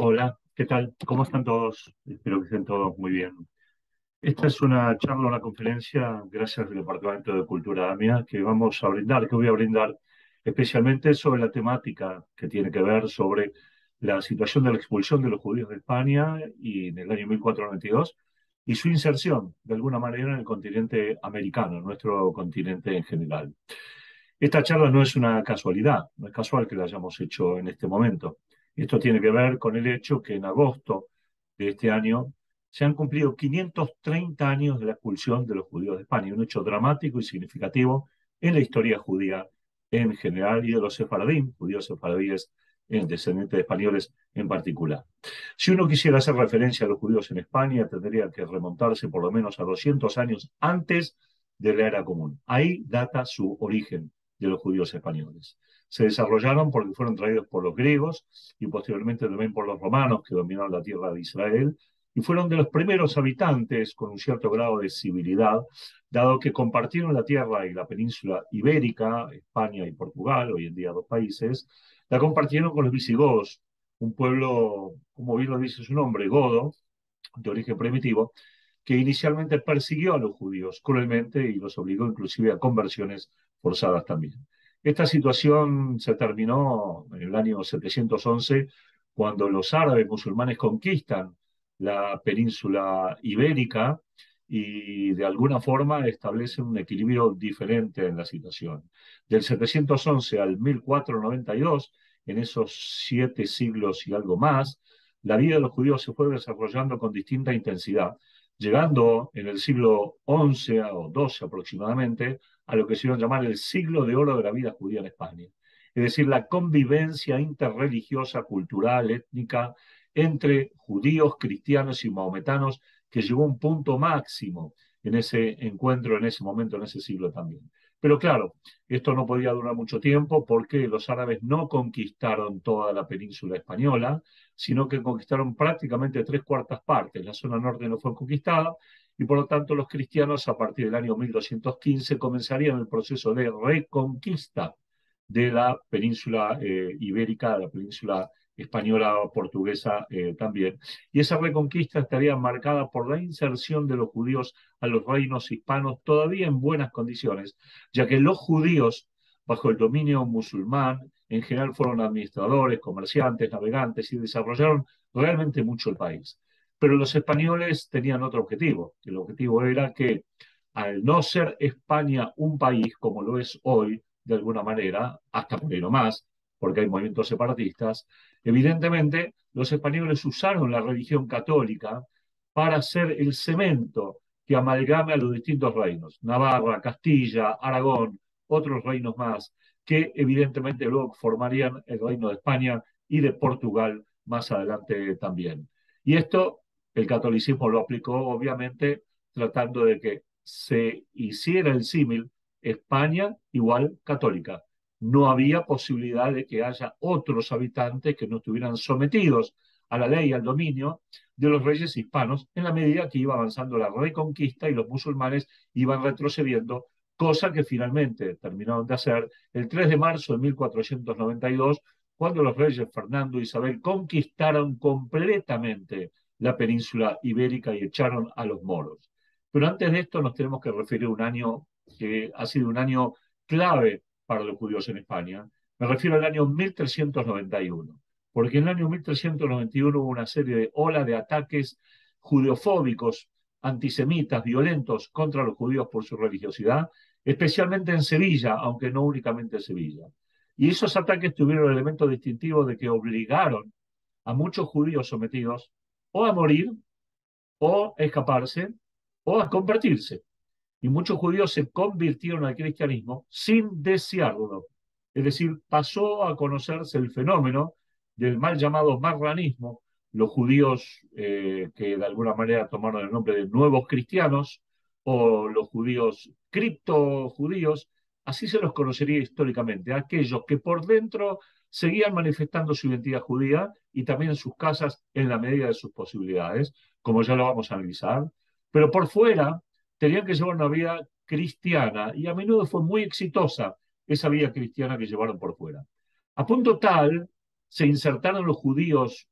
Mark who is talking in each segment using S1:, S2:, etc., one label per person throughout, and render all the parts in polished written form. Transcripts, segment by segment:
S1: Hola, ¿qué tal? ¿Cómo están todos? Espero que estén todos muy bien. Esta es una charla, una conferencia, gracias al Departamento de Cultura AMIA, que voy a brindar especialmente sobre la temática que tiene que ver sobre la situación de la expulsión de los judíos de España y en el año 1492 y su inserción, de alguna manera, en el continente americano, en nuestro continente en general. Esta charla no es una casualidad, no es casual que la hayamos hecho en este momento. Esto tiene que ver con el hecho que en agosto de este año se han cumplido 530 años de la expulsión de los judíos de España, un hecho dramático y significativo en la historia judía en general y de los sefaradín, judíos sefaradíes descendientes de españoles en particular. Si uno quisiera hacer referencia a los judíos en España, tendría que remontarse por lo menos a 200 años antes de la era común. Ahí data su origen de los judíos españoles. Se desarrollaron porque fueron traídos por los griegos y posteriormente también por los romanos que dominaron la tierra de Israel y fueron de los primeros habitantes con un cierto grado de civilidad, dado que compartieron la tierra y la península ibérica, España y Portugal, hoy en día dos países, la compartieron con los visigodos, un pueblo, como bien lo dice su nombre, godo, de origen primitivo, que inicialmente persiguió a los judíos cruelmente y los obligó inclusive a conversiones forzadas también. Esta situación se terminó en el año 711, cuando los árabes musulmanes conquistan la península ibérica y de alguna forma establecen un equilibrio diferente en la situación. Del 711 al 1492, en esos 7 siglos y algo más, la vida de los judíos se fue desarrollando con distinta intensidad, llegando en el siglo XI o XII aproximadamente a lo que se iba a llamar el siglo de oro de la vida judía en España. Es decir, la convivencia interreligiosa, cultural, étnica entre judíos, cristianos y mahometanos que llegó a un punto máximo en ese encuentro, en ese momento, en ese siglo también. Pero claro, esto no podía durar mucho tiempo porque los árabes no conquistaron toda la península española, sino que conquistaron prácticamente tres cuartas partes. La zona norte no fue conquistada y por lo tanto los cristianos a partir del año 1215 comenzarían el proceso de reconquista de la península ibérica, de la península española o portuguesa también. Y esa reconquista estaría marcada por la inserción de los judíos a los reinos hispanos todavía en buenas condiciones, ya que los judíos, bajo el dominio musulmán, en general fueron administradores, comerciantes, navegantes y desarrollaron realmente mucho el país. Pero los españoles tenían otro objetivo. El objetivo era que al no ser España un país como lo es hoy, de alguna manera, hasta por ahí no más, porque hay movimientos separatistas, evidentemente los españoles usaron la religión católica para hacer el cemento que amalgame a los distintos reinos, Navarra, Castilla, Aragón, otros reinos más, que evidentemente luego formarían el reino de España y de Portugal más adelante también. Y esto el catolicismo lo aplicó obviamente tratando de que se hiciera el símil España igual católica. No había posibilidad de que haya otros habitantes que no estuvieran sometidos a la ley y al dominio de los reyes hispanos en la medida que iba avanzando la reconquista y los musulmanes iban retrocediendo, cosa que finalmente terminaron de hacer el 3 de marzo de 1492, cuando los reyes Fernando e Isabel conquistaron completamente la península ibérica y echaron a los moros. Pero antes de esto nos tenemos que referir a un año que ha sido un año clave para los judíos en España. Me refiero al año 1391, porque en el año 1391 hubo una serie de olas de ataques judeofóbicos, antisemitas, violentos contra los judíos por su religiosidad, especialmente en Sevilla, aunque no únicamente en Sevilla. Y esos ataques tuvieron el elemento distintivo de que obligaron a muchos judíos sometidos o a morir, o a escaparse, o a convertirse. Y muchos judíos se convirtieron al cristianismo sin desearlo. Es decir, pasó a conocerse el fenómeno del mal llamado marranismo, los judíos que de alguna manera tomaron el nombre de nuevos cristianos, o los judíos criptojudíos, así se los conocería históricamente, aquellos que por dentro seguían manifestando su identidad judía y también en sus casas en la medida de sus posibilidades, como ya lo vamos a analizar, pero por fuera tenían que llevar una vida cristiana y a menudo fue muy exitosa esa vida cristiana que llevaron por fuera. A punto tal se insertaron los judíos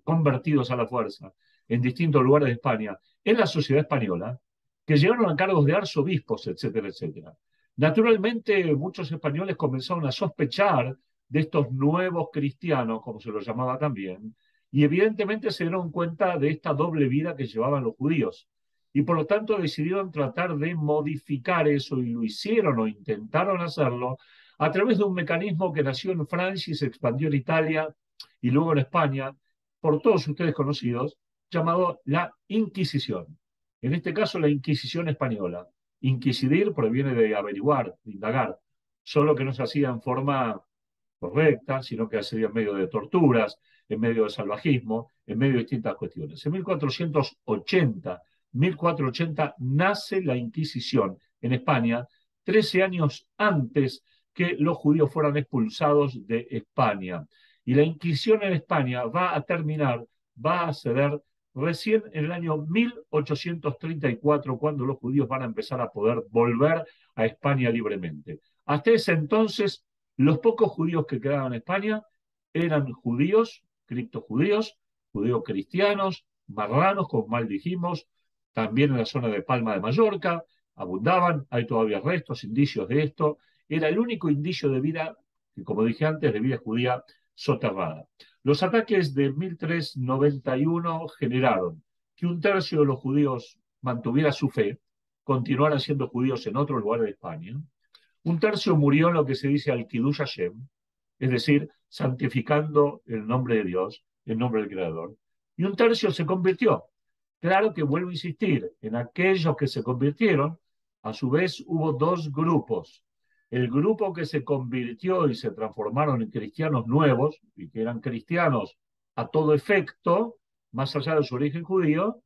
S1: convertidos a la fuerza en distintos lugares de España, en la sociedad española, que llegaron a cargos de arzobispos, etcétera, etcétera. Naturalmente, muchos españoles comenzaron a sospechar de estos nuevos cristianos, como se los llamaba también, y evidentemente se dieron cuenta de esta doble vida que llevaban los judíos. Y por lo tanto decidieron tratar de modificar eso y lo hicieron o intentaron hacerlo a través de un mecanismo que nació en Francia y se expandió en Italia y luego en España, por todos ustedes conocidos, llamado la Inquisición. En este caso, la Inquisición española. Inquisidir proviene de averiguar, de indagar, solo que no se hacía en forma correcta, sino que se hacía en medio de torturas, en medio de salvajismo, en medio de distintas cuestiones. En 1480 nace la Inquisición en España, 13 años antes que los judíos fueran expulsados de España. Y la Inquisición en España va a terminar, va a ceder recién en el año 1834, cuando los judíos van a empezar a poder volver a España libremente. Hasta ese entonces, los pocos judíos que quedaban en España eran judíos, criptojudíos, judíos cristianos, marranos, como mal dijimos, también en la zona de Palma de Mallorca, abundaban, hay todavía restos, indicios de esto. Era el único indicio de vida, como dije antes, de vida judía soterrada. Los ataques de 1391 generaron que un tercio de los judíos mantuviera su fe, continuaran siendo judíos en otros lugares de España. Un tercio murió en lo que se dice al-Kiddush Hashem, es decir, santificando el nombre de Dios, el nombre del Creador. Y un tercio se convirtió. Claro que vuelvo a insistir, en aquellos que se convirtieron, a su vez hubo dos grupos. El grupo que se convirtió y se transformaron en cristianos nuevos, y que eran cristianos a todo efecto, más allá de su origen judío,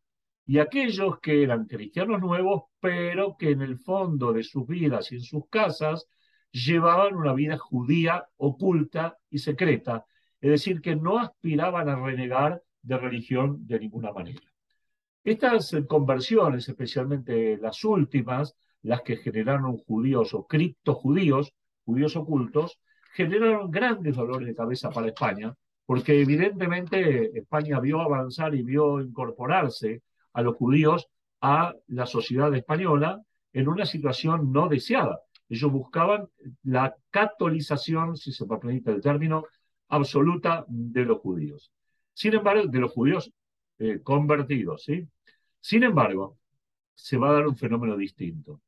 S1: y aquellos que eran cristianos nuevos, pero que en el fondo de sus vidas y en sus casas llevaban una vida judía oculta y secreta, es decir, que no aspiraban a renegar de religión de ninguna manera. Estas conversiones, especialmente las últimas, las que generaron judíos o criptojudíos, judíos ocultos, generaron grandes dolores de cabeza para España, porque evidentemente España vio avanzar y vio incorporarse a los judíos a la sociedad española en una situación no deseada. Ellos buscaban la catolización, si se me permite el término, absoluta de los judíos. Sin embargo, de los judíos convertidos, ¿sí? Sin embargo, se va a dar un fenómeno distinto.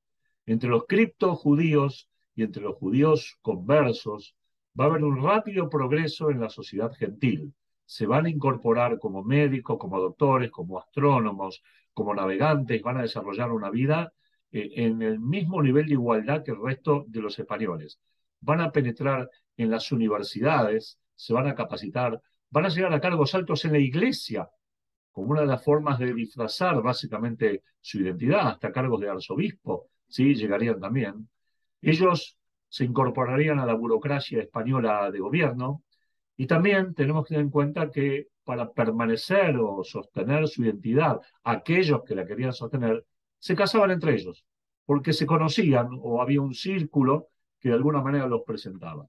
S1: Entre los criptojudíos y entre los judíos conversos va a haber un rápido progreso en la sociedad gentil. Se van a incorporar como médicos, como doctores, como astrónomos, como navegantes, van a desarrollar una vida en el mismo nivel de igualdad que el resto de los españoles. Van a penetrar en las universidades, se van a capacitar, van a llegar a cargos altos en la iglesia, como una de las formas de disfrazar básicamente su identidad, hasta cargos de arzobispo, ¿sí? Llegarían también. Ellos se incorporarían a la burocracia española de gobierno y también tenemos que tener en cuenta que para permanecer o sostener su identidad, aquellos que la querían sostener, se casaban entre ellos, porque se conocían o había un círculo que de alguna manera los presentaba.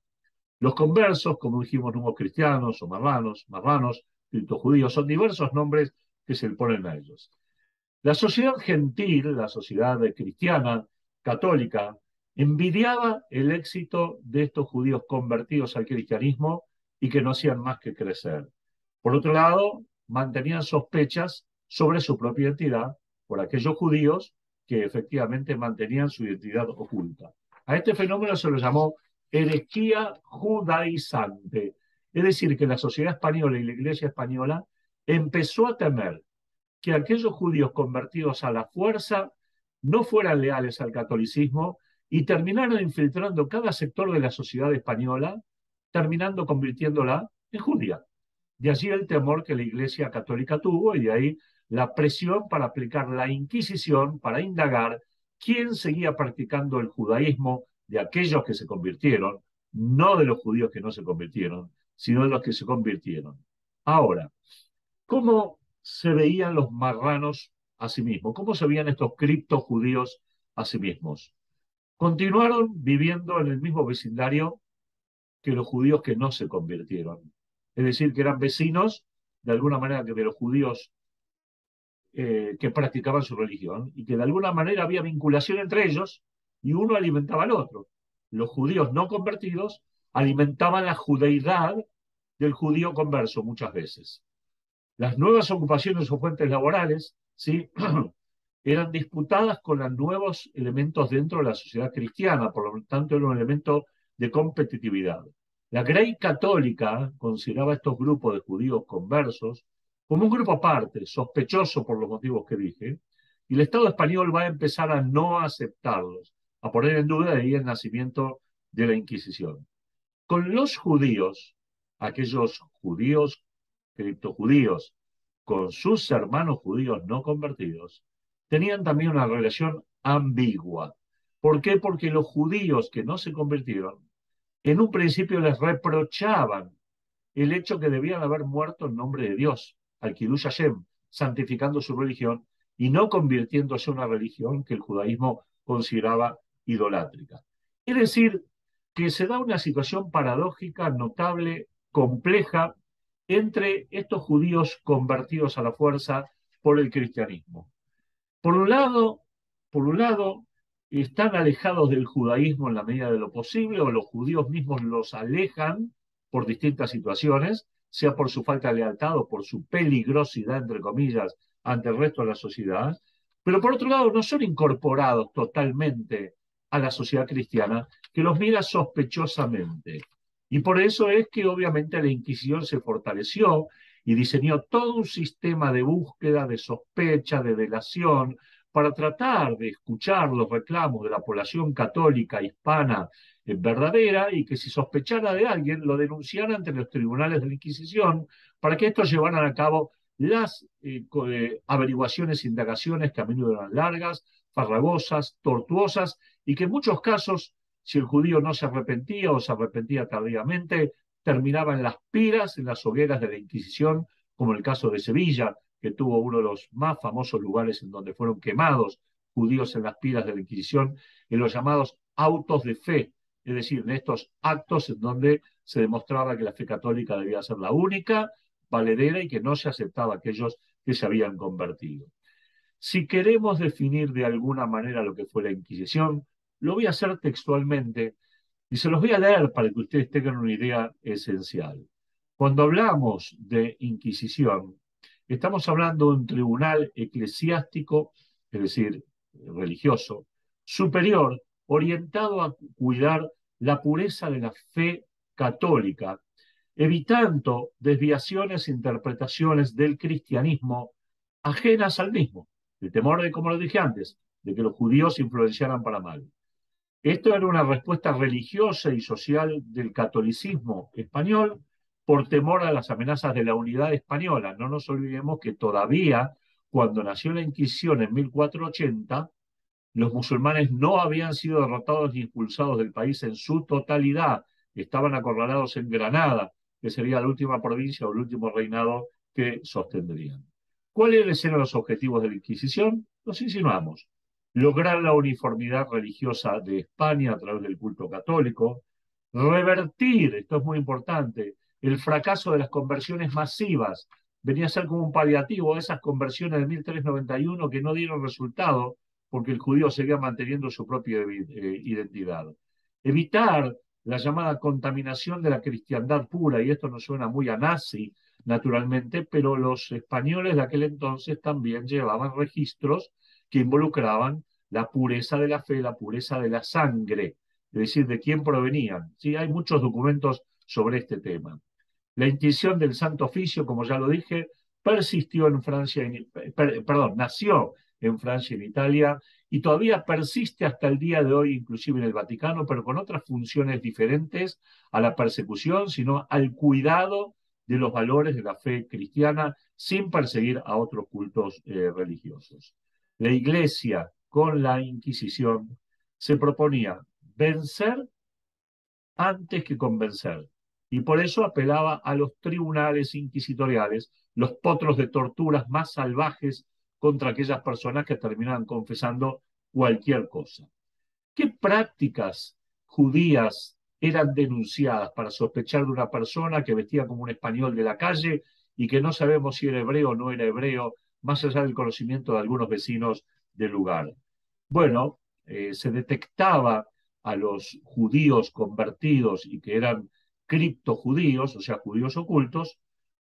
S1: Los conversos, como dijimos, nuevos cristianos o marranos, criptojudíos, son diversos nombres que se le ponen a ellos. La sociedad gentil, la sociedad cristiana, católica, envidiaba el éxito de estos judíos convertidos al cristianismo y que no hacían más que crecer. Por otro lado, mantenían sospechas sobre su propia identidad por aquellos judíos que efectivamente mantenían su identidad oculta. A este fenómeno se lo llamó herejía judaizante. Es decir, que la sociedad española y la iglesia española empezó a temer que aquellos judíos convertidos a la fuerza no fueran leales al catolicismo y terminaron infiltrando cada sector de la sociedad española, terminando convirtiéndola en judía. De allí el temor que la Iglesia Católica tuvo y de ahí la presión para aplicar la Inquisición, para indagar quién seguía practicando el judaísmo de aquellos que se convirtieron, no de los judíos que no se convirtieron, sino de los que se convirtieron. Ahora, ¿cómo se veían los marranos a sí mismos? ¿Cómo se veían estos criptojudíos a sí mismos? Continuaron viviendo en el mismo vecindario que los judíos que no se convirtieron. Es decir, que eran vecinos de alguna manera, que de los judíos que practicaban su religión y que de alguna manera había vinculación entre ellos y uno alimentaba al otro. Los judíos no convertidos alimentaban la judeidad del judío converso muchas veces. Las nuevas ocupaciones o fuentes laborales, ¿sí? eran disputadas con los nuevos elementos dentro de la sociedad cristiana, por lo tanto era un elemento de competitividad. La Grey Católica consideraba a estos grupos de judíos conversos como un grupo aparte, sospechoso por los motivos que dije, y el Estado español va a empezar a no aceptarlos, a poner en duda de ahí el nacimiento de la Inquisición. Con los judíos, aquellos judíos, criptojudíos, con sus hermanos judíos no convertidos, tenían también una relación ambigua. ¿Por qué? Porque los judíos que no se convirtieron, en un principio les reprochaban el hecho que debían haber muerto en nombre de Dios, al Kiddush Hashem, santificando su religión y no convirtiéndose en una religión que el judaísmo consideraba idolátrica. Es decir, que se da una situación paradójica, notable, compleja, entre estos judíos convertidos a la fuerza por el cristianismo. Por un lado, por un lado, están alejados del judaísmo en la medida de lo posible, o los judíos mismos los alejan por distintas situaciones, sea por su falta de lealtad o por su peligrosidad, entre comillas, ante el resto de la sociedad. Pero por otro lado, no son incorporados totalmente a la sociedad cristiana, que los mira sospechosamente. Y por eso es que obviamente la Inquisición se fortaleció y diseñó todo un sistema de búsqueda, de sospecha, de delación, para tratar de escuchar los reclamos de la población católica hispana verdadera y que si sospechara de alguien lo denunciara ante los tribunales de la Inquisición para que estos llevaran a cabo las averiguaciones e indagaciones que a menudo eran largas, farragosas, tortuosas y que en muchos casos, si el judío no se arrepentía o se arrepentía tardíamente, terminaba en las piras, en las hogueras de la Inquisición, como el caso de Sevilla, que tuvo uno de los más famosos lugares en donde fueron quemados judíos en las piras de la Inquisición, en los llamados autos de fe, es decir, en estos actos en donde se demostraba que la fe católica debía ser la única, valedera y que no se aceptaba a aquellos que se habían convertido. Si queremos definir de alguna manera lo que fue la Inquisición, lo voy a hacer textualmente y se los voy a leer para que ustedes tengan una idea esencial. Cuando hablamos de Inquisición, estamos hablando de un tribunal eclesiástico, es decir, religioso, superior, orientado a cuidar la pureza de la fe católica, evitando desviaciones e interpretaciones del cristianismo ajenas al mismo. El temor de, como lo dije antes, de que los judíos influenciaran para mal. Esto era una respuesta religiosa y social del catolicismo español por temor a las amenazas de la unidad española. No nos olvidemos que todavía, cuando nació la Inquisición en 1480, los musulmanes no habían sido derrotados ni expulsados del país en su totalidad. Estaban acorralados en Granada, que sería la última provincia o el último reinado que sostendrían. ¿Cuáles eran los objetivos de la Inquisición? Los insinuamos. Lograr la uniformidad religiosa de España a través del culto católico, revertir, esto es muy importante, el fracaso de las conversiones masivas, venía a ser como un paliativo a esas conversiones de 1391 que no dieron resultado porque el judío seguía manteniendo su propia identidad. Evitar la llamada contaminación de la cristiandad pura, y esto nos suena muy a nazi, naturalmente, pero los españoles de aquel entonces también llevaban registros que involucraban la pureza de la fe, la pureza de la sangre, es decir, de quién provenían. Sí, hay muchos documentos sobre este tema. La Inquisición del Santo Oficio, como ya lo dije, persistió en Francia, nació en Francia y en Italia, y todavía persiste hasta el día de hoy, inclusive en el Vaticano, pero con otras funciones diferentes a la persecución, sino al cuidado de los valores de la fe cristiana, sin perseguir a otros cultos religiosos. La Iglesia, con la Inquisición, se proponía vencer antes que convencer. Y por eso apelaba a los tribunales inquisitoriales, los potros de torturas más salvajes contra aquellas personas que terminaban confesando cualquier cosa. ¿Qué prácticas judías eran denunciadas para sospechar de una persona que vestía como un español de la calle y que no sabemos si era hebreo o no era hebreo, más allá del conocimiento de algunos vecinos del lugar. Bueno, se detectaba a los judíos convertidos y que eran criptojudíos, o sea, judíos ocultos,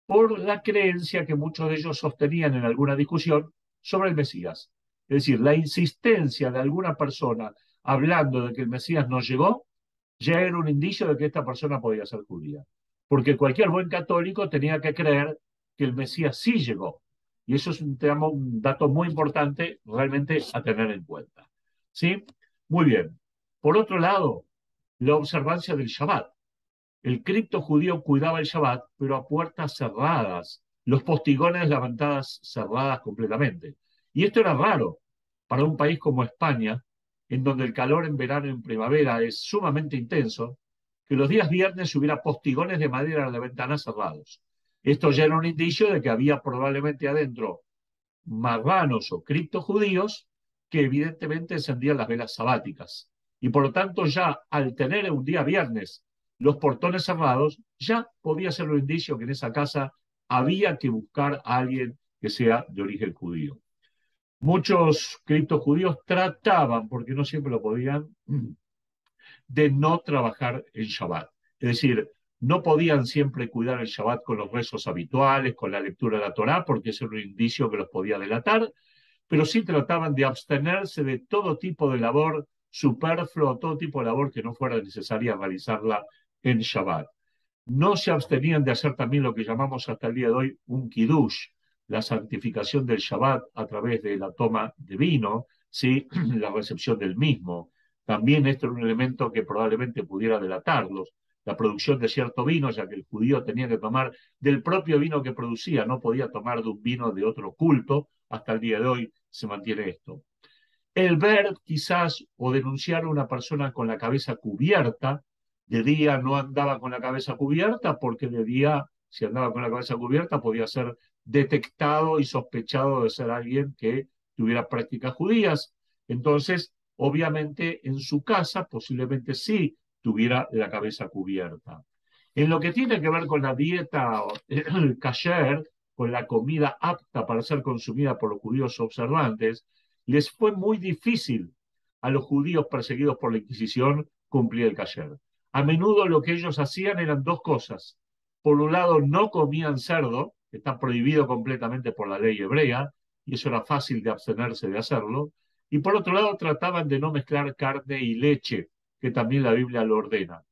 S1: por la creencia que muchos de ellos sostenían en alguna discusión sobre el Mesías. Es decir, la insistencia de alguna persona hablando de que el Mesías no llegó, ya era un indicio de que esta persona podía ser judía. Porque cualquier buen católico tenía que creer que el Mesías sí llegó. Y eso es un dato muy importante realmente a tener en cuenta. ¿Sí? Muy bien. Por otro lado, la observancia del Shabbat. El cripto judío cuidaba el Shabbat, pero a puertas cerradas, los postigones, las ventanas cerradas completamente. Y esto era raro para un país como España, en donde el calor en verano y en primavera es sumamente intenso, que los días viernes hubiera postigones de madera en las ventanas cerrados. Esto ya era un indicio de que había probablemente adentro marranos o criptojudíos que evidentemente encendían las velas sabáticas. Y por lo tanto ya al tener un día viernes los portones cerrados, ya podía ser un indicio que en esa casa había que buscar a alguien que sea de origen judío. Muchos criptojudíos trataban, porque no siempre lo podían, de no trabajar en Shabbat. Es decir, no podían siempre cuidar el Shabbat con los rezos habituales, con la lectura de la Torá, porque ese era un indicio que los podía delatar, pero sí trataban de abstenerse de todo tipo de labor superfluo, todo tipo de labor que no fuera necesaria realizarla en Shabbat. No se abstenían de hacer también lo que llamamos hasta el día de hoy un kiddush, la santificación del Shabbat a través de la toma de vino, ¿sí? La recepción del mismo. También esto era un elemento que probablemente pudiera delatarlos. La producción de cierto vino, ya que el judío tenía que tomar del propio vino que producía, no podía tomar de un vino de otro culto. Hasta el día de hoy se mantiene esto. El ver quizás o denunciar a una persona con la cabeza cubierta, de día no andaba con la cabeza cubierta porque de día, si andaba con la cabeza cubierta, podía ser detectado y sospechado de ser alguien que tuviera prácticas judías. Entonces, obviamente, en su casa posiblemente sí tuviera la cabeza cubierta. En lo que tiene que ver con la dieta kasher, con la comida apta para ser consumida por los judíos observantes, les fue muy difícil a los judíos perseguidos por la Inquisición cumplir el kasher. A menudo lo que ellos hacían eran dos cosas. Por un lado, no comían cerdo, que está prohibido completamente por la ley hebrea, y eso era fácil de abstenerse de hacerlo. Y por otro lado, trataban de no mezclar carne y leche, que también la Biblia lo ordena.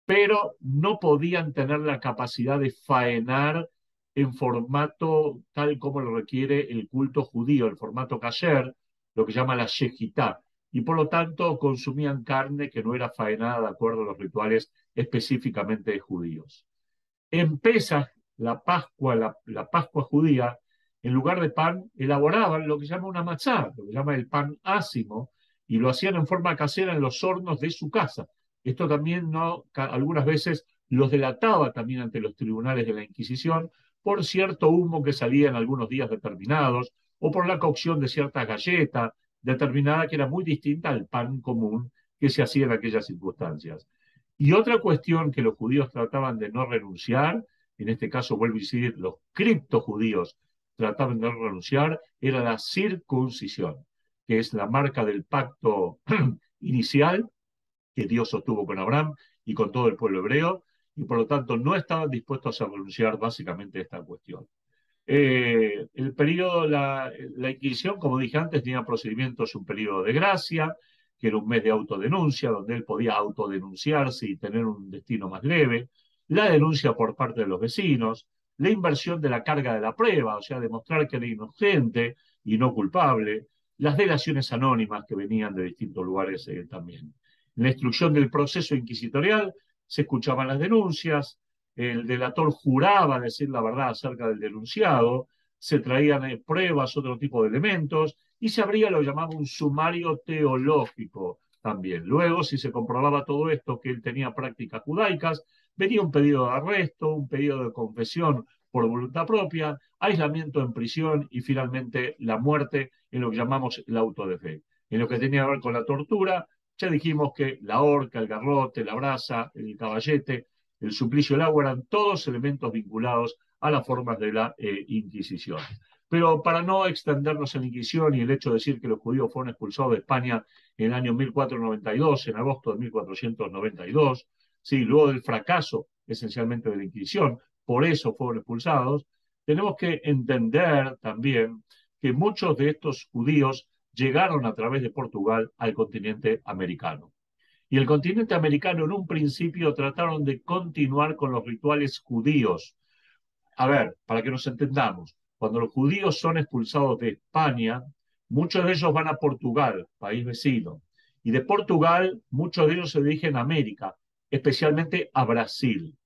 S1: Pero no podían tener la capacidad de faenar en formato tal como lo requiere el culto judío, el formato kasher, lo que llama la shejitá, y por lo tanto consumían carne que no era faenada de acuerdo a los rituales específicamente de judíos. En Pesaj, la Pascua judía, en lugar de pan, elaboraban lo que se llama una matzá, lo que se llama el pan ácimo, y lo hacían en forma casera en los hornos de su casa. Esto también no, algunas veces los delataba también ante los tribunales de la Inquisición por cierto humo que salía en algunos días determinados, o por la cocción de cierta galleta determinada que era muy distinta al pan común que se hacía en aquellas circunstancias. Y otra cuestión que los judíos trataban de no renunciar, en este caso vuelvo a decir, los criptojudíos trataban de no renunciar, era la circuncisión, que es la marca del pacto inicial que Dios sostuvo con Abraham y con todo el pueblo hebreo, y por lo tanto no estaban dispuestos a renunciar básicamente a esta cuestión. El periodo, la Inquisición, como dije antes, tenía procedimientos, un periodo de gracia, que era un mes de autodenuncia, donde él podía autodenunciarse y tener un destino más leve, la denuncia por parte de los vecinos, la inversión de la carga de la prueba, o sea, demostrar que era inocente y no culpable, las delaciones anónimas que venían de distintos lugares también. En la instrucción del proceso inquisitorial se escuchaban las denuncias, el delator juraba decir la verdad acerca del denunciado, se traían pruebas, otro tipo de elementos, y se abría lo llamaba un sumario teológico también. Luego, si se comprobaba todo esto, que él tenía prácticas judaicas, venía un pedido de arresto, un pedido de confesión por voluntad propia, aislamiento en prisión y finalmente la muerte en lo que llamamos el auto de fe. En lo que tenía que ver con la tortura, ya dijimos que la horca, el garrote, la brasa, el caballete, el suplicio, el agua eran todos elementos vinculados a las formas de la Inquisición. Pero para no extendernos en la Inquisición y el hecho de decir que los judíos fueron expulsados de España en el año 1492, en agosto de 1492, sí, luego del fracaso esencialmente de la Inquisición, por eso fueron expulsados, tenemos que entender también que muchos de estos judíos llegaron a través de Portugal al continente americano. Y el continente americano en un principio trataron de continuar con los rituales judíos. A ver, para que nos entendamos, cuando los judíos son expulsados de España, muchos de ellos van a Portugal, país vecino. Y de Portugal, muchos de ellos se dirigen a América, especialmente a Brasil.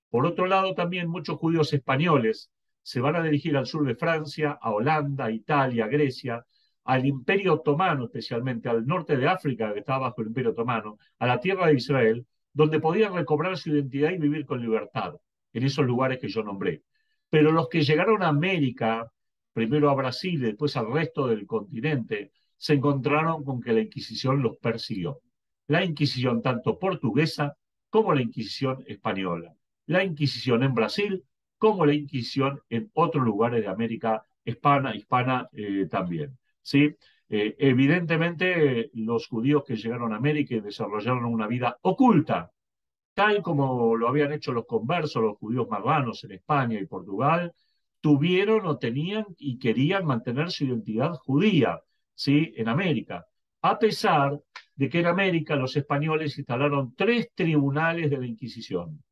S1: Por otro lado, también muchos judíos españoles se van a dirigir al sur de Francia, a Holanda, Italia, Grecia, al Imperio Otomano, especialmente al norte de África, que estaba bajo el Imperio Otomano, a la tierra de Israel, donde podían recobrar su identidad y vivir con libertad, en esos lugares que yo nombré. Pero los que llegaron a América, primero a Brasil y después al resto del continente, se encontraron con que la Inquisición los persiguió. La Inquisición tanto portuguesa como la Inquisición española. La Inquisición en Brasil como la Inquisición en otros lugares de América hispana también. ¿Sí? Evidentemente, los judíos que llegaron a América y desarrollaron una vida oculta, tal como lo habían hecho los conversos, los judíos marranos en España y Portugal, tuvieron o tenían y querían mantener su identidad judía, ¿sí? En América. A pesar de que en América los españoles instalaron 3 tribunales de la Inquisición.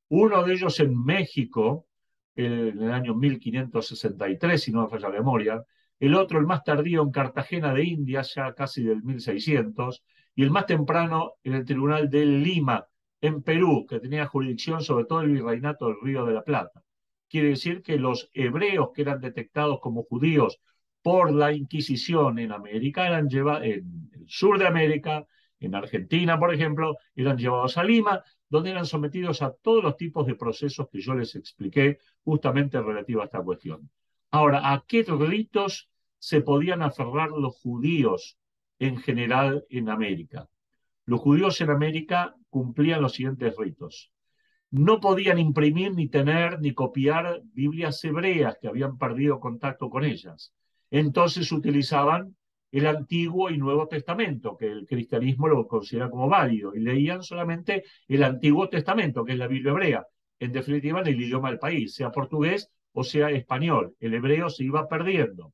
S1: Uno de ellos en México, en el año 1563, si no me falla la memoria. El otro, el más tardío, en Cartagena de Indias, ya casi del 1600. Y el más temprano en el Tribunal de Lima, en Perú, que tenía jurisdicción sobre todo el virreinato del Río de la Plata. Quiere decir que los hebreos que eran detectados como judíos por la Inquisición en América, en el sur de América, en Argentina, por ejemplo, eran llevados a Lima, donde eran sometidos a todos los tipos de procesos que yo les expliqué justamente relativo a esta cuestión. Ahora, ¿a qué ritos se podían aferrar los judíos en general en América? Los judíos en América cumplían los siguientes ritos. No podían imprimir, ni tener, ni copiar Biblias hebreas que habían perdido contacto con ellas. Entonces utilizaban el Antiguo y Nuevo Testamento, que el cristianismo lo considera como válido, y leían solamente el Antiguo Testamento, que es la Biblia hebrea, en definitiva en el idioma del país, sea portugués o sea español. El hebreo se iba perdiendo.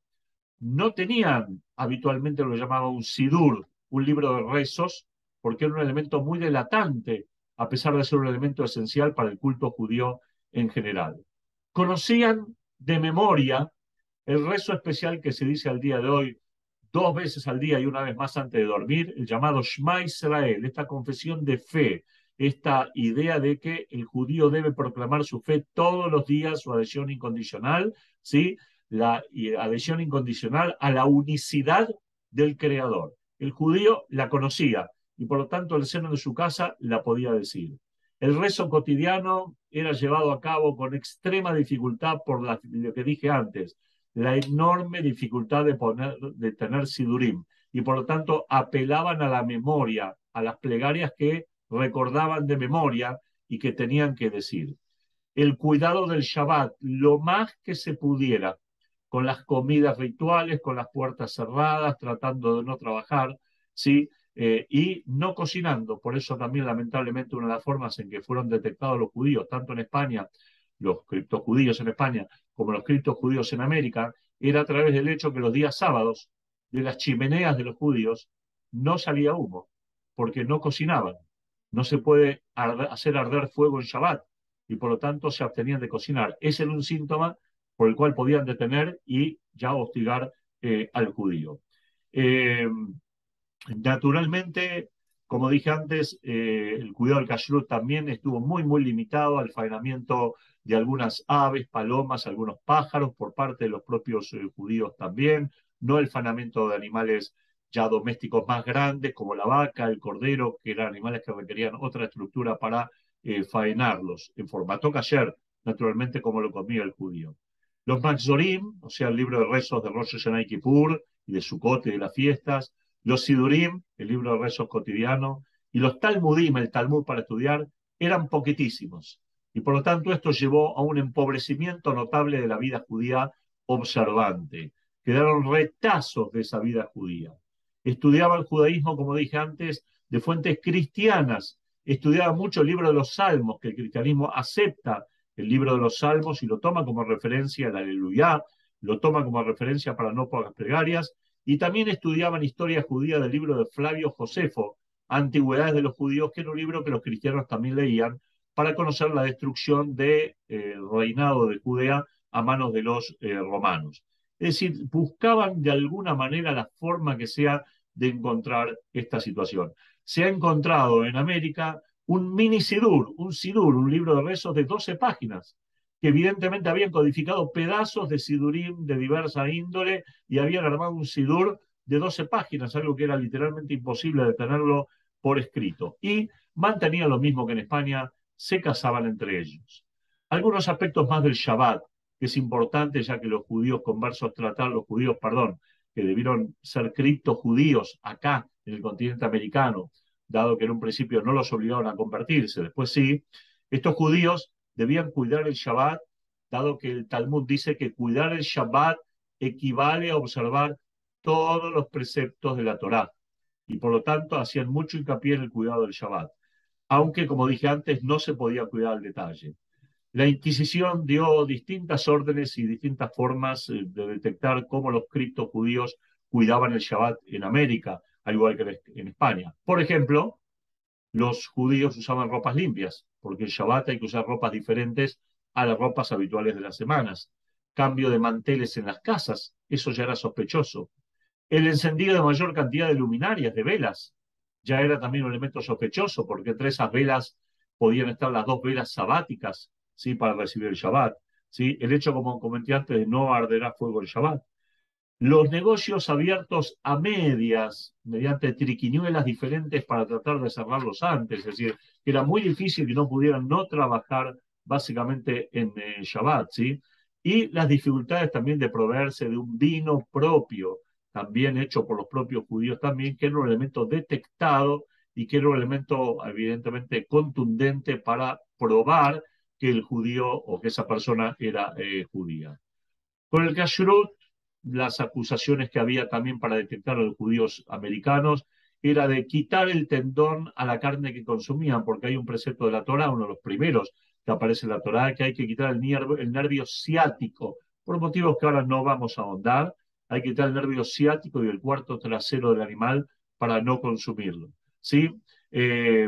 S1: No tenían habitualmente lo que llamaba un sidur, un libro de rezos, porque era un elemento muy delatante, a pesar de ser un elemento esencial para el culto judío en general. Conocían de memoria el rezo especial que se dice al día de hoy 2 veces al día y una vez más antes de dormir, el llamado Shema Israel, esta confesión de fe, esta idea de que el judío debe proclamar su fe todos los días, su adhesión incondicional, ¿sí? La adhesión incondicional a la unicidad del Creador. El judío la conocía y por lo tanto el seno de su casa la podía decir. El rezo cotidiano era llevado a cabo con extrema dificultad por lo que dije antes, la enorme dificultad de tener sidurim y por lo tanto apelaban a la memoria, a las plegarias que recordaban de memoria y que tenían que decir. El cuidado del Shabbat, lo más que se pudiera, con las comidas rituales, con las puertas cerradas, tratando de no trabajar, ¿sí? Y no cocinando. Por eso también, lamentablemente, una de las formas en que fueron detectados los judíos, tanto en España, los criptojudíos en España, como los criptojudíos en América, era a través del hecho que los días sábados, de las chimeneas de los judíos, no salía humo, porque no cocinaban. No se puede hacer arder fuego en Shabbat, y por lo tanto se abstenían de cocinar. Ese era un síntoma por el cual podían detener y ya hostigar al judío. Eh, Naturalmente, como dije antes, el cuidado del kashrut también estuvo muy, muy limitado al faenamiento de algunas aves, palomas, algunos pájaros por parte de los propios judíos también, no el faenamiento de animales ya domésticos más grandes como la vaca, el cordero, que eran animales que requerían otra estructura para faenarlos, en formato kasher, naturalmente como lo comía el judío. Los Maxzorim, o sea, el libro de rezos de Rosh Hashanah y Kippur, y de Sukkot y de las fiestas, los Sidurim, el libro de rezos cotidiano, y los Talmudim, el Talmud para estudiar, eran poquitísimos. Y por lo tanto esto llevó a un empobrecimiento notable de la vida judía observante. Quedaron retazos de esa vida judía. Estudiaba el judaísmo, como dije antes, de fuentes cristianas. Estudiaba mucho el libro de los Salmos, que el cristianismo acepta el libro de los Salmos y lo toma como referencia al Aleluya, lo toma como referencia para no pocas plegarias, y también estudiaban historia judía del libro de Flavio Josefo, Antigüedades de los Judíos, que era un libro que los cristianos también leían para conocer la destrucción del reinado de Judea a manos de los romanos. Es decir, buscaban de alguna manera la forma que sea de encontrar esta situación. Se ha encontrado en América un mini sidur, un libro de rezos de 12 páginas, que evidentemente habían codificado pedazos de sidurim de diversa índole y habían armado un sidur de 12 páginas, algo que era literalmente imposible de tenerlo por escrito. Y mantenían lo mismo que en España, se casaban entre ellos. Algunos aspectos más del Shabbat, que es importante ya que los judíos conversos trataron, los judíos, perdón, que debieron ser criptojudíos acá en el continente americano, dado que en un principio no los obligaron a convertirse, después sí, estos judíos debían cuidar el Shabbat, dado que el Talmud dice que cuidar el Shabbat equivale a observar todos los preceptos de la Torá, y por lo tanto hacían mucho hincapié en el cuidado del Shabbat, aunque como dije antes no se podía cuidar al detalle. La Inquisición dio distintas órdenes y distintas formas de detectar cómo los criptojudíos cuidaban el Shabbat en América, al igual que en España. Por ejemplo, los judíos usaban ropas limpias, porque el Shabbat hay que usar ropas diferentes a las ropas habituales de las semanas. Cambio de manteles en las casas, eso ya era sospechoso. El encendido de mayor cantidad de luminarias, de velas, ya era también un elemento sospechoso, porque entre esas velas podían estar las dos velas sabáticas, ¿sí? Para recibir el Shabbat, ¿sí? El hecho, como comenté antes, de no arderá fuego el Shabbat. Los negocios abiertos a medias, mediante triquiñuelas diferentes para tratar de cerrarlos antes, es decir, que era muy difícil que no pudieran no trabajar básicamente en Shabbat, ¿sí? Y las dificultades también de proveerse de un vino propio, también hecho por los propios judíos también, que era un elemento detectado y que era un elemento evidentemente contundente para probar que el judío o que esa persona era judía. Con el kashrut, las acusaciones que había también para detectar a los judíos americanos era de quitar el tendón a la carne que consumían, porque hay un precepto de la Torá, uno de los primeros que aparece en la Torá, que hay que quitar el nervio ciático, por motivos que ahora no vamos a ahondar, hay que quitar el nervio ciático y el cuarto trasero del animal para no consumirlo. ¿Sí? Eh,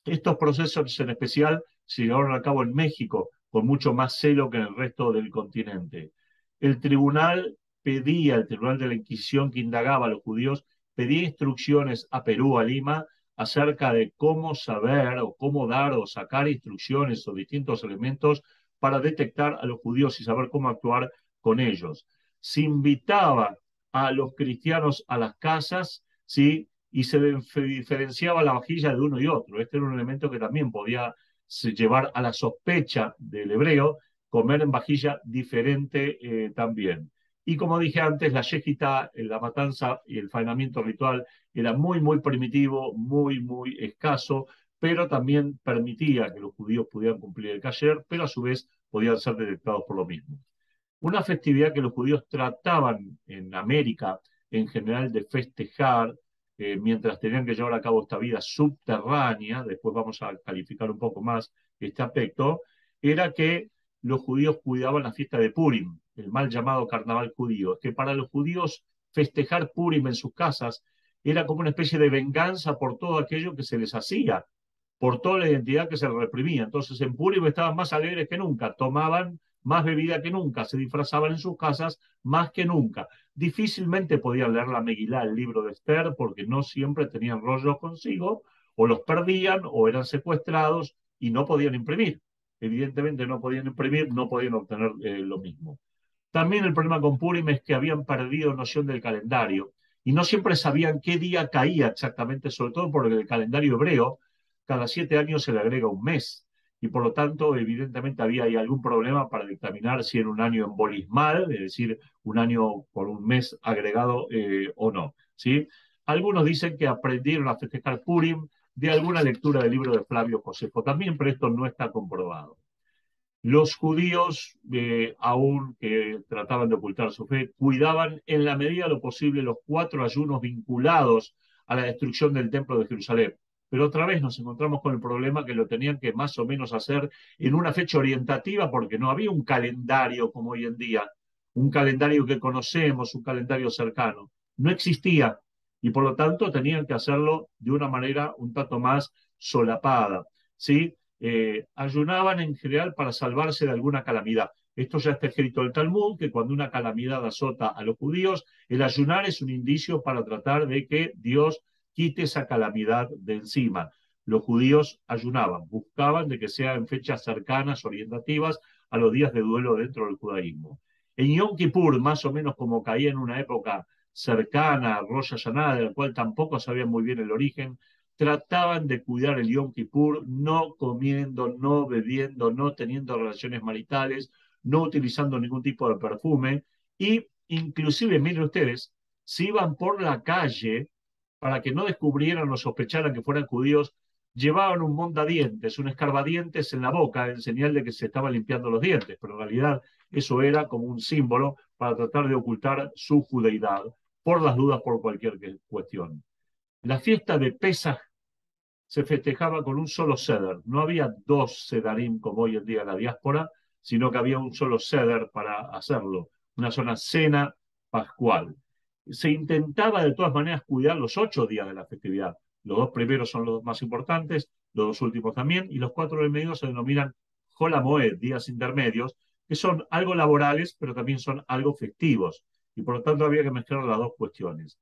S1: Estos procesos en especial se llevaron a cabo en México con mucho más celo que en el resto del continente. El tribunal de la Inquisición que indagaba a los judíos, pedía instrucciones a Perú, a Lima, acerca de cómo saber o cómo dar o sacar instrucciones o distintos elementos para detectar a los judíos y saber cómo actuar con ellos. Se invitaba a los cristianos a las casas, ¿sí? Y se diferenciaba la vajilla de uno y otro. Este era un elemento que también podía llevar a la sospecha del hebreo, comer en vajilla diferente también. Y como dije antes, la yejita, la matanza y el faenamiento ritual era muy, muy primitivo, muy, muy escaso, pero también permitía que los judíos pudieran cumplir el kasher, pero a su vez podían ser detectados por lo mismo. Una festividad que los judíos trataban en América en general de festejar mientras tenían que llevar a cabo esta vida subterránea, después vamos a calificar un poco más este aspecto, era que los judíos cuidaban la fiesta de Purim, el mal llamado carnaval judío. Es que para los judíos festejar Purim en sus casas era como una especie de venganza por todo aquello que se les hacía, por toda la identidad que se reprimía. Entonces en Purim estaban más alegres que nunca, tomaban más bebida que nunca, se disfrazaban en sus casas más que nunca. Difícilmente podían leer la Megilá, el libro de Esther, porque no siempre tenían rollos consigo, o los perdían, o eran secuestrados y no podían imprimir. Evidentemente no podían imprimir, no podían obtener lo mismo. También el problema con Purim es que habían perdido noción del calendario y no siempre sabían qué día caía exactamente, sobre todo porque el calendario hebreo, cada 7 años se le agrega un mes y por lo tanto evidentemente había ahí algún problema para dictaminar si era un año embolismal, es decir, un año por un mes agregado o no. ¿Sí? Algunos dicen que aprendieron a festejar Purim de alguna lectura del libro de Flavio Josefo también, pero esto no está comprobado. Los judíos, aún que trataban de ocultar su fe, cuidaban en la medida de lo posible los 4 ayunos vinculados a la destrucción del templo de Jerusalén. Pero otra vez nos encontramos con el problema que lo tenían que más o menos hacer en una fecha orientativa porque no había un calendario como hoy en día, un calendario que conocemos, un calendario cercano. No existía y por lo tanto tenían que hacerlo de una manera un tanto más solapada, ¿sí? Ayunaban en general para salvarse de alguna calamidad. Esto ya está escrito en el Talmud, que cuando una calamidad azota a los judíos, el ayunar es un indicio para tratar de que Dios quite esa calamidad de encima. Los judíos ayunaban, buscaban de que sea en fechas cercanas, orientativas a los días de duelo dentro del judaísmo. En Yom Kippur, más o menos como caía en una época cercana a Rosh Hashanah, de la cual tampoco sabían muy bien el origen, trataban de cuidar el Yom Kippur, no comiendo, no bebiendo, no teniendo relaciones maritales, no utilizando ningún tipo de perfume, y inclusive, miren ustedes, si iban por la calle, para que no descubrieran o sospecharan que fueran judíos, llevaban un mondadientes, un escarbadientes en la boca, en señal de que se estaban limpiando los dientes, pero en realidad eso era como un símbolo para tratar de ocultar su judeidad, por las dudas, por cualquier cuestión. La fiesta de Pesaj se festejaba con un solo seder. No había dos sedarim como hoy en día en la diáspora, sino que había un solo seder para hacerlo, una sola cena pascual. Se intentaba de todas maneras cuidar los 8 días de la festividad. Los 2 primeros son los más importantes, los 2 últimos también, y los 4 del medio se denominan Jola Moed, días intermedios, que son algo laborales, pero también son algo festivos. Y por lo tanto había que mezclar las dos cuestiones.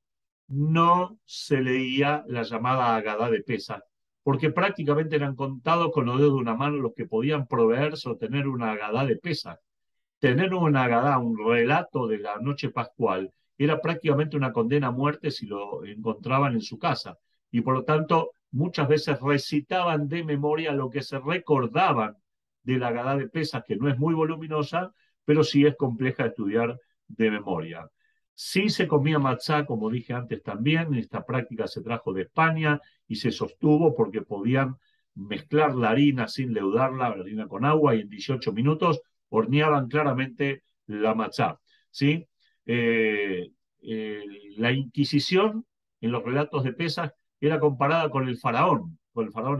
S1: No se leía la llamada Agadá de Pesaj, porque prácticamente eran contados con los dedos de una mano los que podían proveerse o tener una Agadá de Pesaj. Tener una Agadá, un relato de la noche pascual, era prácticamente una condena a muerte si lo encontraban en su casa. Y por lo tanto, muchas veces recitaban de memoria lo que se recordaban de la Agadá de Pesaj, que no es muy voluminosa, pero sí es compleja de estudiar de memoria. Sí se comía matzá, como dije antes también, esta práctica se trajo de España y se sostuvo porque podían mezclar la harina sin leudarla, la harina con agua, y en 18 minutos horneaban claramente la matzá, ¿sí? Eh, la Inquisición, en los relatos de Pesaj, era comparada con el faraón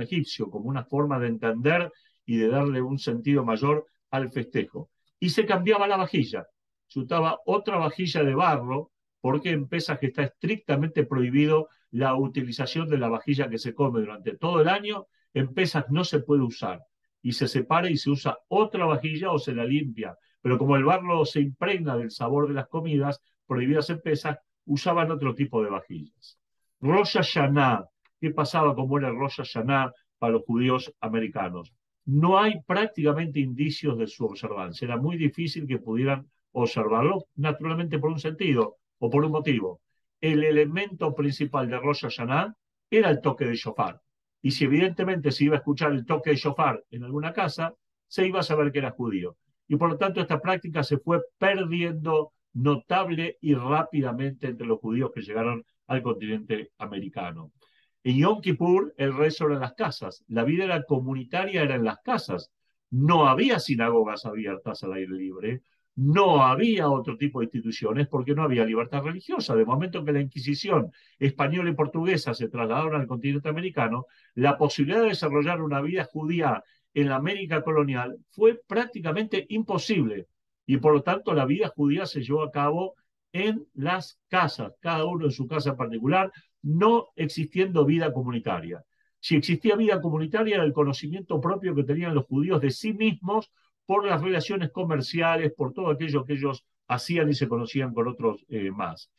S1: egipcio, como una forma de entender y de darle un sentido mayor al festejo. Y se cambiaba la vajilla, se usaba otra vajilla de barro, porque en Pesaj está estrictamente prohibido la utilización de la vajilla que se come durante todo el año. En Pesaj no se puede usar y se separa y se usa otra vajilla o se la limpia. Pero como el barro se impregna del sabor de las comidas prohibidas en Pesaj, usaban otro tipo de vajillas. Rosh Hashanah, ¿qué pasaba como era Rosh Hashanah para los judíos americanos? No hay prácticamente indicios de su observancia. Era muy difícil que pudieran observarlo, naturalmente por un sentido o por un motivo. El elemento principal de Rosh Hashanah era el toque de shofar. Y si evidentemente se iba a escuchar el toque de shofar en alguna casa, se iba a saber que era judío. Y por lo tanto esta práctica se fue perdiendo notable y rápidamente entre los judíos que llegaron al continente americano. En Yom Kippur el rezo era en las casas, la vida era comunitaria, era en las casas. No había sinagogas abiertas al aire libre, no había otro tipo de instituciones porque no había libertad religiosa. De momento que la Inquisición española y portuguesa se trasladaron al continente americano, la posibilidad de desarrollar una vida judía en la América colonial fue prácticamente imposible. Y por lo tanto la vida judía se llevó a cabo en las casas, cada uno en su casa particular, no existiendo vida comunitaria. Si existía vida comunitaria era el conocimiento propio que tenían los judíos de sí mismos por las relaciones comerciales, por todo aquello que ellos hacían y se conocían con otros más.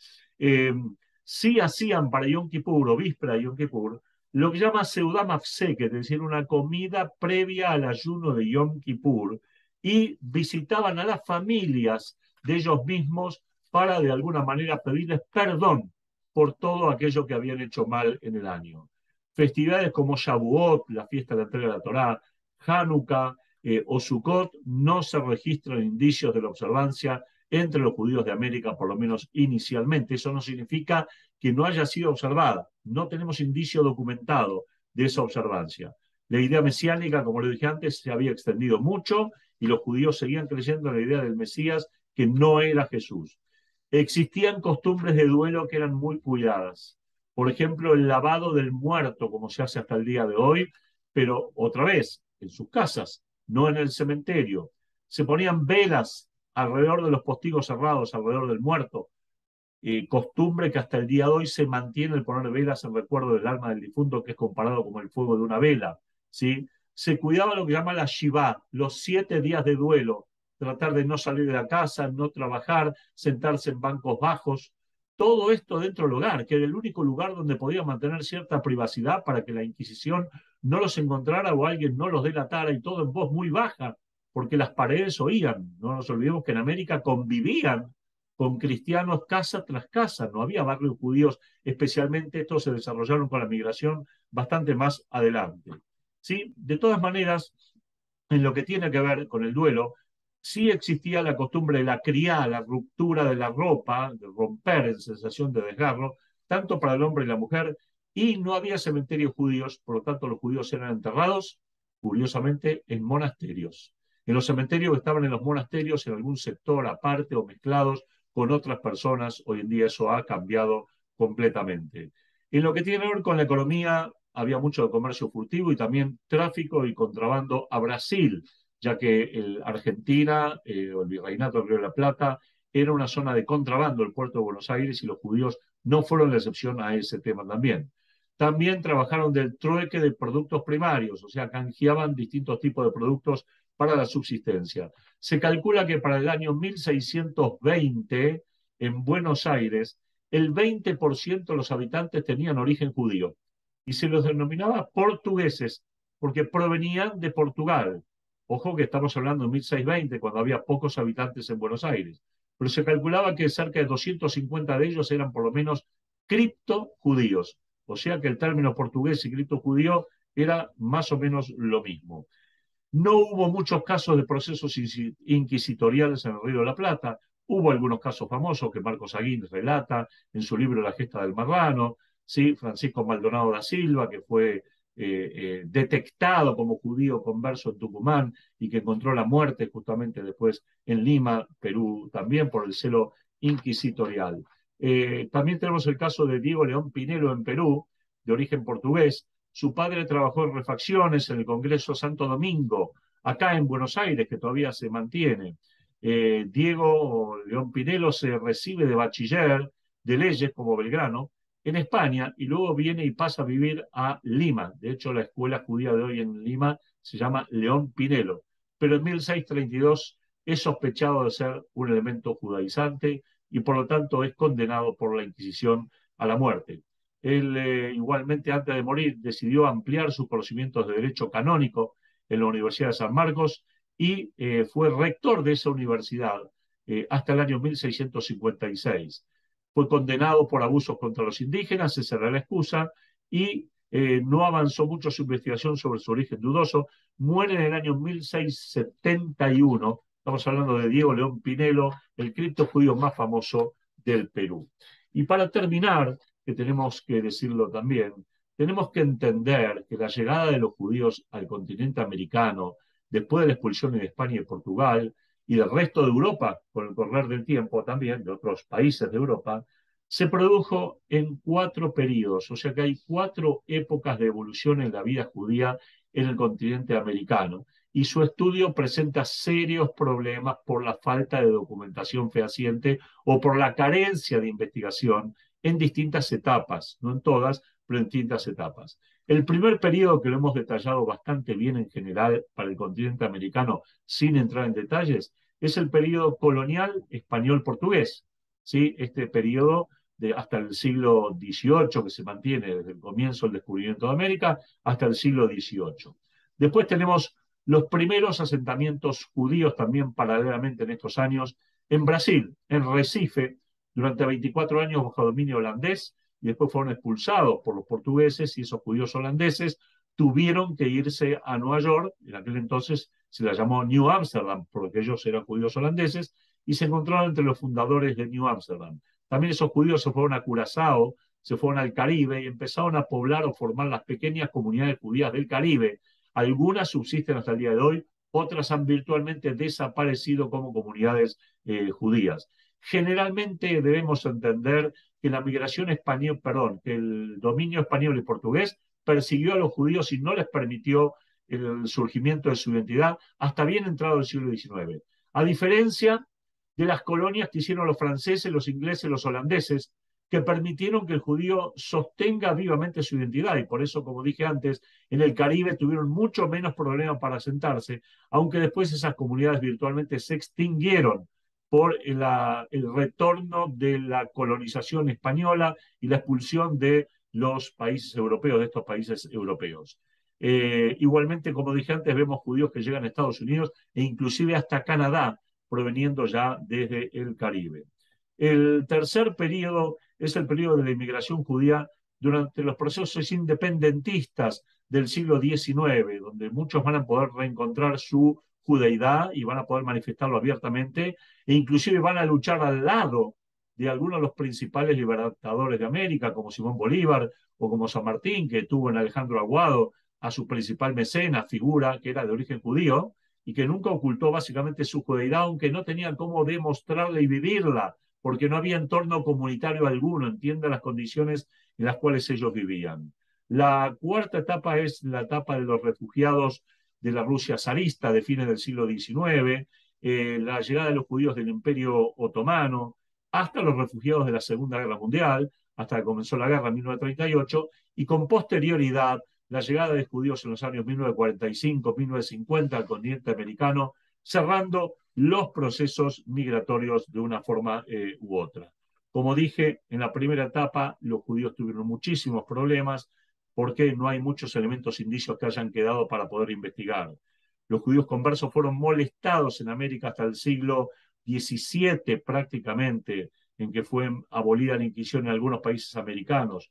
S1: Sí hacían para Yom Kippur o víspera de Yom Kippur lo que llama Seudá Mafsek, es decir, una comida previa al ayuno de Yom Kippur, y visitaban a las familias de ellos mismos para de alguna manera pedirles perdón por todo aquello que habían hecho mal en el año. Festividades como Shavuot, la fiesta de la entrega de la Torá, Hanukkah o Sukkot, no se registran indicios de la observancia entre los judíos de América, por lo menos inicialmente. Eso no significa que no haya sido observada. No tenemos indicio documentado de esa observancia. La idea mesiánica, como lo dije antes, se había extendido mucho y los judíos seguían creyendo en la idea del Mesías que no era Jesús. Existían costumbres de duelo que eran muy cuidadas. Por ejemplo, el lavado del muerto, como se hace hasta el día de hoy, pero otra vez, en sus casas, no en el cementerio. Se ponían velas alrededor de los postigos cerrados, alrededor del muerto, costumbre que hasta el día de hoy se mantiene el poner velas en recuerdo del alma del difunto, que es comparado como el fuego de una vela, ¿sí? Se cuidaba lo que llama la Shiva, los 7 días de duelo, tratar de no salir de la casa, no trabajar, sentarse en bancos bajos, todo esto dentro del hogar, que era el único lugar donde podía mantener cierta privacidad para que la Inquisición no los encontrara o alguien no los delatara, y todo en voz muy baja, porque las paredes oían. No nos olvidemos que en América convivían con cristianos casa tras casa, no había barrios judíos, especialmente estos se desarrollaron con la migración bastante más adelante. ¿Sí? De todas maneras, en lo que tiene que ver con el duelo, sí existía la costumbre de la criá, la ruptura de la ropa, de romper en sensación de desgarro, tanto para el hombre y la mujer, y no había cementerios judíos, por lo tanto los judíos eran enterrados, curiosamente, en monasterios. En los cementerios que estaban en los monasterios, en algún sector aparte o mezclados con otras personas, hoy en día eso ha cambiado completamente. En lo que tiene que ver con la economía, había mucho de comercio furtivo y también tráfico y contrabando a Brasil, ya que Argentina o el Virreinato del Río de la Plata era una zona de contrabando, el puerto de Buenos Aires, y los judíos no fueron la excepción a ese tema también. También trabajaron del trueque de productos primarios, o sea, canjeaban distintos tipos de productos para la subsistencia. Se calcula que para el año 1620, en Buenos Aires, el 20% de los habitantes tenían origen judío y se los denominaba portugueses porque provenían de Portugal. Ojo que estamos hablando de 1620, cuando había pocos habitantes en Buenos Aires, pero se calculaba que cerca de 250 de ellos eran por lo menos criptojudíos, o sea que el término portugués y criptojudío era más o menos lo mismo. No hubo muchos casos de procesos inquisitoriales en el Río de la Plata. Hubo algunos casos famosos que Marcos Aguín relata en su libro La gesta del marrano, ¿sí? Francisco Maldonado da Silva, que fue detectado como judío converso en Tucumán y que encontró la muerte justamente después en Lima, Perú, también por el celo inquisitorial. También tenemos el caso de Diego León Pinelo en Perú, de origen portugués. Su padre trabajó en refacciones en el Congreso Santo Domingo, acá en Buenos Aires, que todavía se mantiene. Diego León Pinelo se recibe de bachiller de leyes como Belgrano en España y luego viene y pasa a vivir a Lima. De hecho, la escuela judía de hoy en Lima se llama León Pinelo. Pero en 1632 es sospechado de ser un elemento judaizante y por lo tanto es condenado por la Inquisición a la muerte. Él igualmente antes de morir decidió ampliar sus conocimientos de derecho canónico en la Universidad de San Marcos y fue rector de esa universidad hasta el año 1656. Fue condenado por abusos contra los indígenas, esa era la excusa, y no avanzó mucho su investigación sobre su origen dudoso. Muere en el año 1671. Estamos hablando de Diego León Pinelo, el criptojudío más famoso del Perú. Y para terminar, que tenemos que decirlo también, tenemos que entender que la llegada de los judíos al continente americano, después de la expulsión de España y Portugal, y del resto de Europa, con el correr del tiempo también, de otros países de Europa, se produjo en 4 periodos, o sea que hay 4 épocas de evolución en la vida judía en el continente americano. Y su estudio presenta serios problemas por la falta de documentación fehaciente o por la carencia de investigación en distintas etapas, no en todas, pero en distintas etapas. El primer periodo, que lo hemos detallado bastante bien en general para el continente americano, sin entrar en detalles, es el periodo colonial español-portugués. ¿Sí? Este periodo hasta el siglo XVIII, que se mantiene desde el comienzo del descubrimiento de América hasta el siglo XVIII. Después tenemos los primeros asentamientos judíos también paralelamente en estos años en Brasil, en Recife, durante 24 años bajo dominio holandés, y después fueron expulsados por los portugueses, y esos judíos holandeses tuvieron que irse a Nueva York. En aquel entonces se la llamó New Amsterdam, porque ellos eran judíos holandeses, y se encontraron entre los fundadores de New Amsterdam. También esos judíos se fueron a Curazao, se fueron al Caribe y empezaron a poblar o formar las pequeñas comunidades judías del Caribe. Algunas subsisten hasta el día de hoy, otras han virtualmente desaparecido como comunidades judías. Generalmente debemos entender que la migración española, perdón, que el dominio español y portugués persiguió a los judíos y no les permitió el surgimiento de su identidad hasta bien entrado el siglo XIX. A diferencia de las colonias que hicieron los franceses, los ingleses, los holandeses, que permitieron que el judío sostenga vivamente su identidad. Y por eso, como dije antes, en el Caribe tuvieron mucho menos problemas para asentarse, aunque después esas comunidades virtualmente se extinguieron por el retorno de la colonización española y la expulsión de los países europeos, de estos países europeos. Igualmente, como dije antes, vemos judíos que llegan a Estados Unidos e inclusive hasta Canadá, proveniendo ya desde el Caribe. El tercer periodo es el periodo de la inmigración judía durante los procesos independentistas del siglo XIX, donde muchos van a poder reencontrar su judeidad y van a poder manifestarlo abiertamente, e inclusive van a luchar al lado de algunos de los principales libertadores de América, como Simón Bolívar o como San Martín, que tuvo en Alejandro Aguado a su principal mecenas, figura que era de origen judío, y que nunca ocultó básicamente su judeidad, aunque no tenía cómo demostrarla y vivirla, porque no había entorno comunitario alguno, entienda las condiciones en las cuales ellos vivían. La cuarta etapa es la etapa de los refugiados de la Rusia zarista de fines del siglo XIX, la llegada de los judíos del Imperio Otomano, hasta los refugiados de la Segunda Guerra Mundial, hasta que comenzó la guerra en 1938, y con posterioridad la llegada de judíos en los años 1945-1950 al continente americano, cerrando los procesos migratorios de una forma u otra. Como dije, en la primera etapa los judíos tuvieron muchísimos problemas porque no hay muchos elementos indicios que hayan quedado para poder investigar. Los judíos conversos fueron molestados en América hasta el siglo XVII prácticamente, en que fue abolida la Inquisición en algunos países americanos.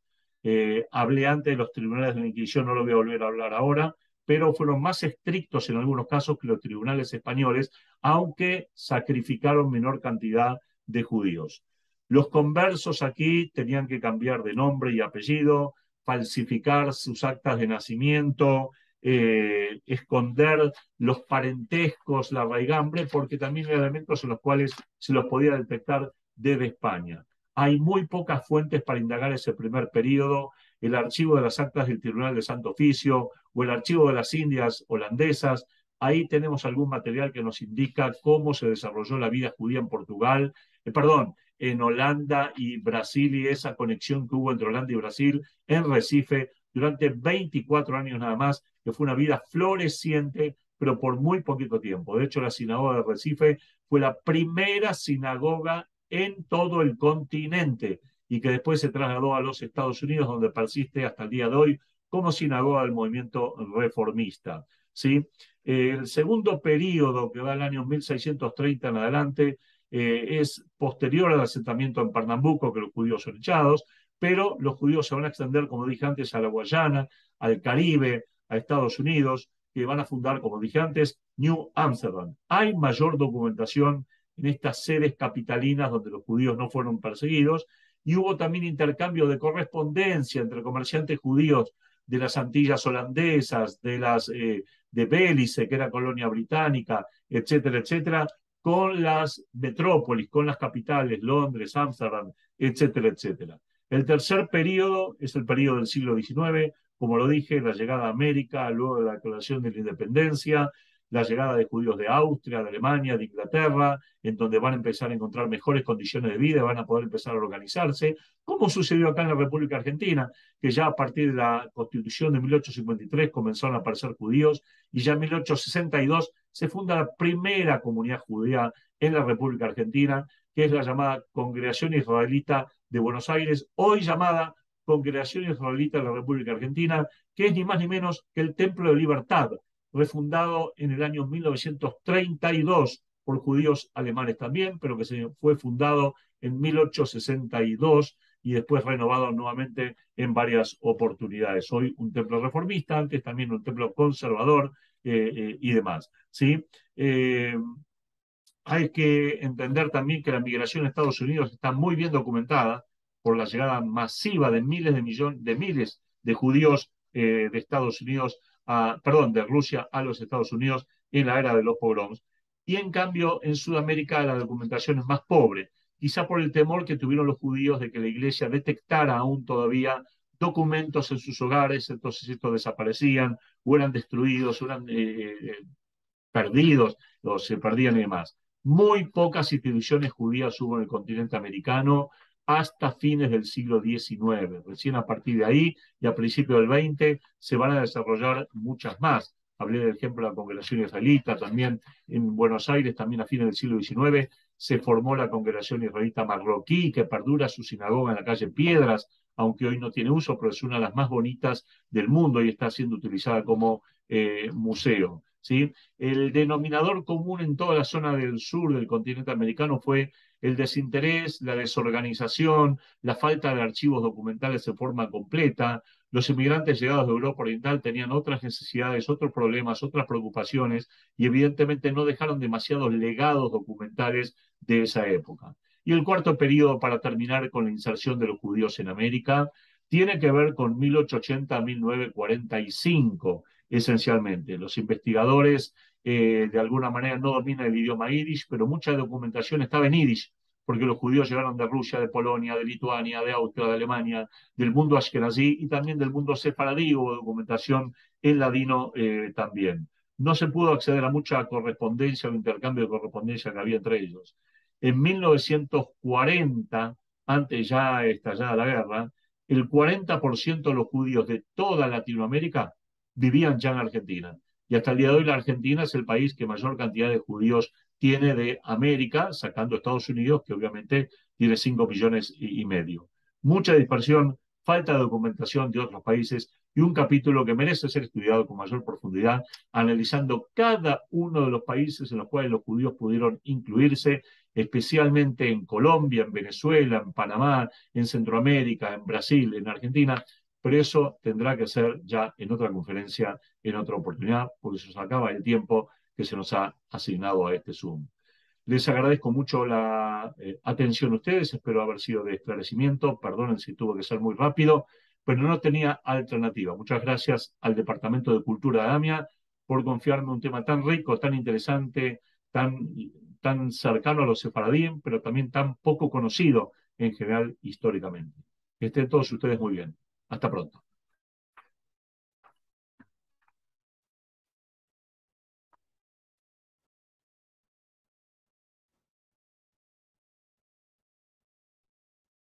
S1: Hablé antes de los tribunales de la Inquisición, no lo voy a volver a hablar ahora, pero fueron más estrictos en algunos casos que los tribunales españoles, aunque sacrificaron menor cantidad de judíos. Los conversos aquí tenían que cambiar de nombre y apellido, falsificar sus actas de nacimiento, esconder los parentescos, la raigambre, porque también hay elementos en los cuales se los podía detectar desde España. Hay muy pocas fuentes para indagar ese primer periodo. El archivo de las actas del Tribunal de Santo Oficio o el archivo de las Indias holandesas. Ahí tenemos algún material que nos indica cómo se desarrolló la vida judía en Portugal, en Holanda y Brasil, y esa conexión que hubo entre Holanda y Brasil en Recife durante 24 años nada más, que fue una vida floreciente, pero por muy poquito tiempo. De hecho, la sinagoga de Recife fue la primera sinagoga en todo el continente y que después se trasladó a los Estados Unidos, donde persiste hasta el día de hoy como sinagoga del movimiento reformista. ¿Sí? El segundo periodo, que va del año 1630 en adelante, es posterior al asentamiento en Pernambuco, que los judíos son echados, pero los judíos se van a extender, como dije antes, a la Guayana, al Caribe, a Estados Unidos, que van a fundar, como dije antes, New Amsterdam. Hay mayor documentación en estas sedes capitalinas donde los judíos no fueron perseguidos, y hubo también intercambio de correspondencia entre comerciantes judíos de las Antillas holandesas, de Bélice, que era colonia británica, etcétera, etcétera, con las metrópolis, con las capitales, Londres, Ámsterdam, etcétera, etcétera. El tercer periodo es el periodo del siglo XIX, como lo dije, la llegada a América, luego de la declaración de la independencia, la llegada de judíos de Austria, de Alemania, de Inglaterra, en donde van a empezar a encontrar mejores condiciones de vida, van a poder empezar a organizarse, como sucedió acá en la República Argentina, que ya a partir de la Constitución de 1853 comenzaron a aparecer judíos, y ya en 1862 se funda la primera comunidad judía en la República Argentina, que es la llamada Congregación Israelita de Buenos Aires, hoy llamada Congregación Israelita de la República Argentina, que es ni más ni menos que el Templo de Libertad, refundado en el año 1932 por judíos alemanes también, pero que se fue fundado en 1862 y después renovado nuevamente en varias oportunidades. Hoy un templo reformista, antes también un templo conservador y demás. ¿Sí? Hay que entender también que la migración a Estados Unidos está muy bien documentada por la llegada masiva de miles de judíos de Estados Unidos, perdón, de Rusia a los Estados Unidos en la era de los pogroms. Y en cambio, en Sudamérica la documentación es más pobre, quizá por el temor que tuvieron los judíos de que la iglesia detectara aún todavía documentos en sus hogares, entonces estos desaparecían o eran destruidos, o eran perdidos o se perdían y demás. Muy pocas instituciones judías hubo en el continente americano hasta fines del siglo XIX. Recién a partir de ahí y a principios del XX se van a desarrollar muchas más. Hablé del ejemplo de la congregación israelita, también en Buenos Aires, también a fines del siglo XIX, se formó la congregación israelita marroquí, que perdura su sinagoga en la calle Piedras, aunque hoy no tiene uso, pero es una de las más bonitas del mundo y está siendo utilizada como museo. ¿Sí? El denominador común en toda la zona del sur del continente americano fue el desinterés, la desorganización, la falta de archivos documentales de forma completa. Los inmigrantes llegados de Europa Oriental tenían otras necesidades, otros problemas, otras preocupaciones y evidentemente no dejaron demasiados legados documentales de esa época. Y el cuarto periodo, para terminar con la inserción de los judíos en América, tiene que ver con 1880 a 1945 esencialmente. Los investigadores de alguna manera no dominan el idioma yiddish, pero mucha documentación estaba en yiddish, porque los judíos llegaron de Rusia, de Polonia, de Lituania, de Austria, de Alemania, del mundo ashkenazí y también del mundo sefaradí, hubo documentación en ladino también. No se pudo acceder a mucha correspondencia o intercambio de correspondencia que había entre ellos. En 1940, antes ya estallada la guerra, el 40% de los judíos de toda Latinoamérica vivían ya en Argentina. Y hasta el día de hoy la Argentina es el país que mayor cantidad de judíos tiene de América, sacando Estados Unidos, que obviamente tiene 5 millones y medio. Mucha dispersión, falta de documentación de otros países y un capítulo que merece ser estudiado con mayor profundidad, analizando cada uno de los países en los cuales los judíos pudieron incluirse, especialmente en Colombia, en Venezuela, en Panamá, en Centroamérica, en Brasil, en Argentina, pero eso tendrá que ser ya en otra conferencia, en otra oportunidad, porque se nos acaba el tiempo que se nos ha asignado a este Zoom. Les agradezco mucho la atención a ustedes, espero haber sido de esclarecimiento, perdonen si tuvo que ser muy rápido, pero no tenía alternativa. Muchas gracias al Departamento de Cultura de AMIA por confiarme un tema tan rico, tan interesante, tan, tan cercano a los sefaradíes, pero también tan poco conocido en general históricamente. Que estén todos ustedes muy bien. Hasta pronto.